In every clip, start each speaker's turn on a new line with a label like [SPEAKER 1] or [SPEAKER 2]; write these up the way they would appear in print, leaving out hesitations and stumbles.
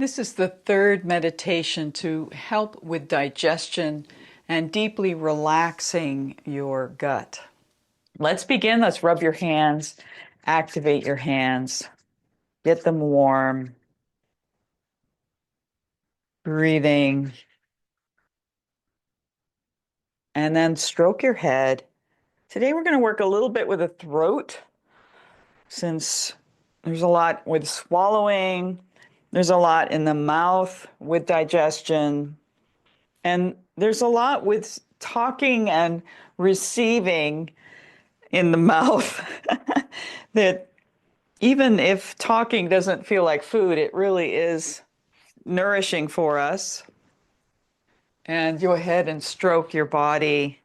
[SPEAKER 1] This is the third meditation to help with digestion and deeply relaxing your gut. Let's begin. Let's rub your hands, activate your hands, get them warm, breathing, and then stroke your head. Today we're going to work a little bit with the throat since there's a lot with swallowing, there's a lot in the mouth with digestion. And there's a lot with talking and receiving in the mouth that even if talking doesn't feel like food, it really is nourishing for us. And go ahead and stroke your body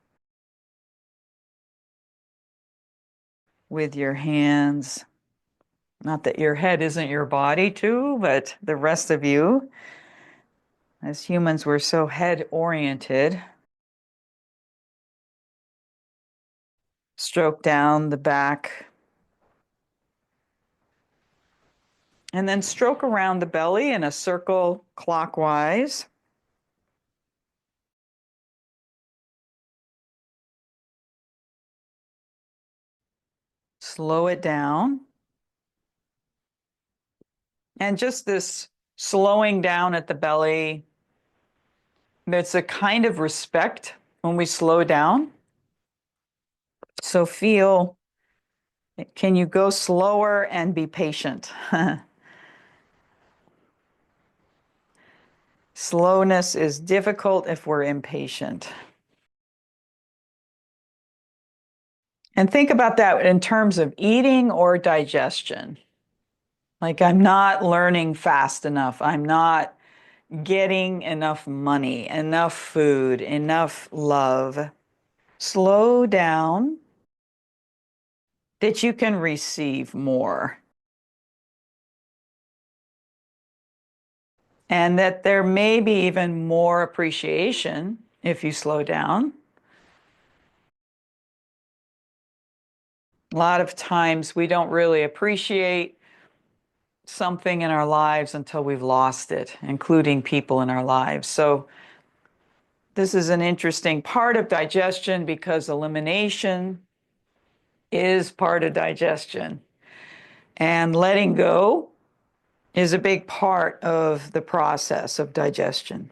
[SPEAKER 1] with your hands. Not that your head isn't your body too, but the rest of you. As humans, we're so head-oriented. Stroke down the back. And then stroke around the belly in a circle clockwise. Slow it down. And just this slowing down at the belly, it's a kind of respect when we slow down. So feel, can you go slower and be patient? Slowness is difficult if we're impatient. And think about that in terms of eating or digestion. Like, I'm not learning fast enough. I'm not getting enough money, enough food, enough love. Slow down that you can receive more. And that there may be even more appreciation if you slow down. A lot of times we don't really appreciate something in our lives until we've lost it, including people in our lives. So this is an interesting part of digestion because elimination is part of digestion. And letting go is a big part of the process of digestion.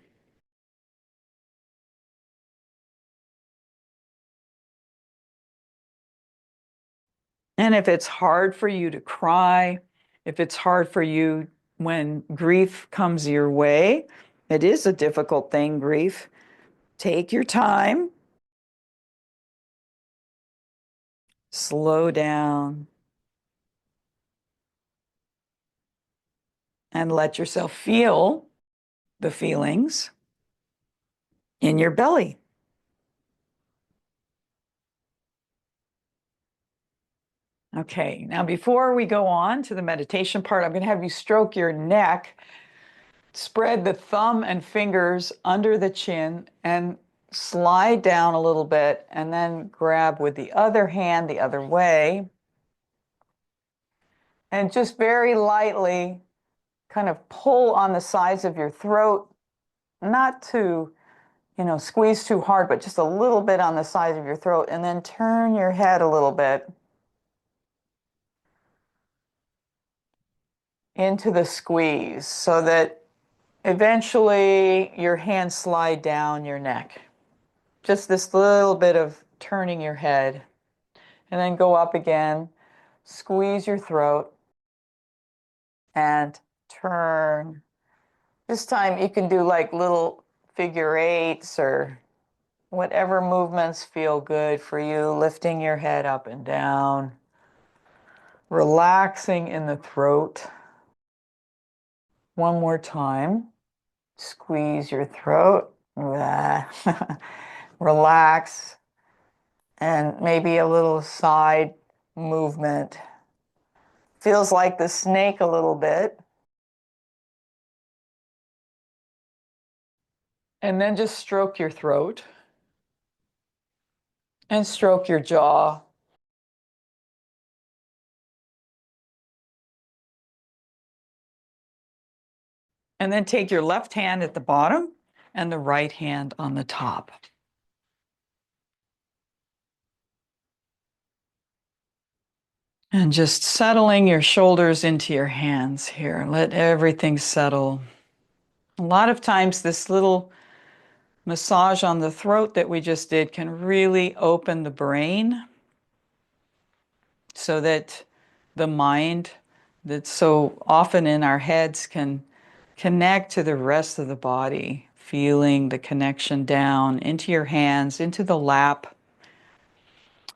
[SPEAKER 1] And if it's hard for you to cry, if it's hard for you when grief comes your way, it is a difficult thing, grief. Take your time. Slow down. And let yourself feel the feelings in your belly. Okay, now before we go on to the meditation part, I'm going to have you stroke your neck. Spread the thumb and fingers under the chin and slide down a little bit, and then grab with the other hand the other way. And just very lightly kind of pull on the sides of your throat, not to, squeeze too hard, but just a little bit on the sides of your throat, and then turn your head a little bit into the squeeze so that eventually your hands slide down your neck. Just this little bit of turning your head, and then go up again, squeeze your throat, and turn. This time you can do like little figure eights or whatever movements feel good for you, lifting your head up and down, relaxing in the throat. One more time. Squeeze your throat. Relax. And maybe a little side movement. Feels like the snake a little bit. And then just stroke your throat. And stroke your jaw. And then take your left hand at the bottom and the right hand on the top. And just settling your shoulders into your hands here. Let everything settle. A lot of times this little massage on the throat that we just did can really open the brain so that the mind that's so often in our heads can connect to the rest of the body, feeling the connection down into your hands, into the lap.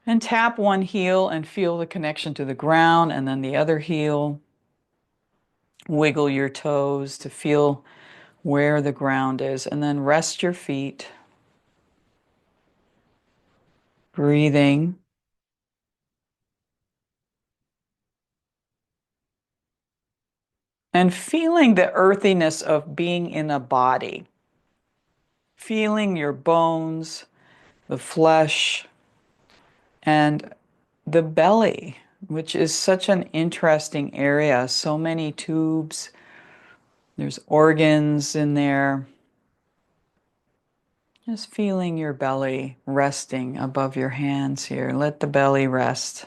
[SPEAKER 1] And tap one heel and feel the connection to the ground, and then the other heel. Wiggle your toes to feel where the ground is, and then rest your feet. Breathing. And feeling the earthiness of being in a body. Feeling your bones, the flesh, and the belly, which is such an interesting area. So many tubes. There's organs in there. Just feeling your belly resting above your hands here. Let the belly rest.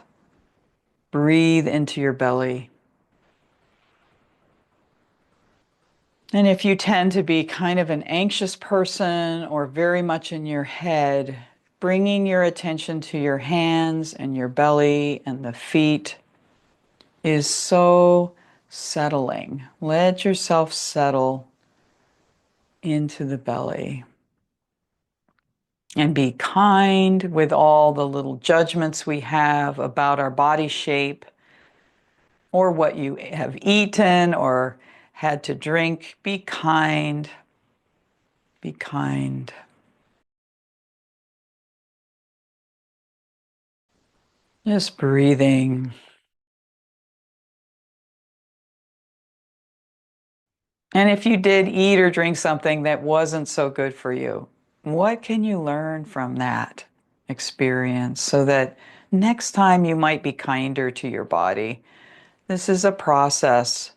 [SPEAKER 1] Breathe into your belly. And if you tend to be kind of an anxious person or very much in your head, bringing your attention to your hands and your belly and the feet is so settling. Let yourself settle into the belly. And be kind with all the little judgments we have about our body shape or what you have eaten or had to drink. Be kind. Be kind. Just breathing. And if you did eat or drink something that wasn't so good for you, what can you learn from that experience so that next time you might be kinder to your body? This is a process.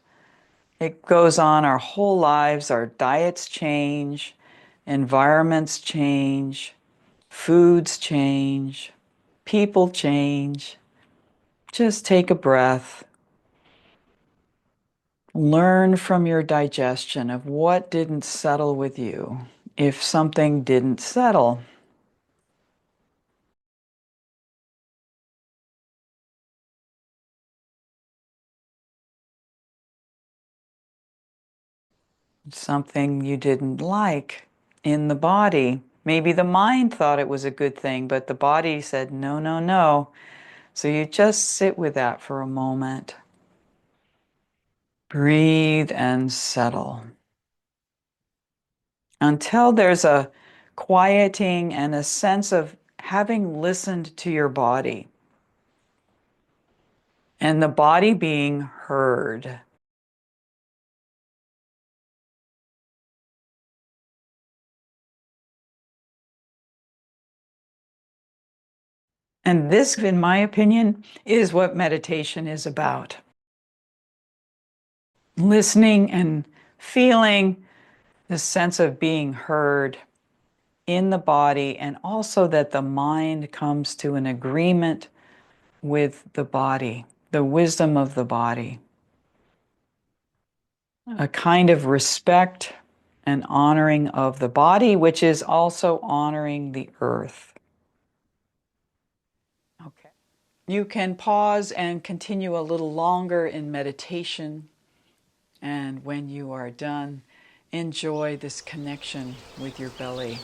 [SPEAKER 1] It goes on our whole lives. Our diets change, environments change, foods change, people change. Just take a breath. Learn from your digestion of what didn't settle with you. If something didn't settle, something you didn't like in the body. Maybe the mind thought it was a good thing, but the body said, no, no, no. So you just sit with that for a moment. Breathe and settle until there's a quieting and a sense of having listened to your body and the body being heard. And this, in my opinion, is what meditation is about. Listening and feeling the sense of being heard in the body, and also that the mind comes to an agreement with the body, the wisdom of the body. A kind of respect and honoring of the body, which is also honoring the earth. Okay. You can pause and continue a little longer in meditation. And when you are done, enjoy this connection with your belly.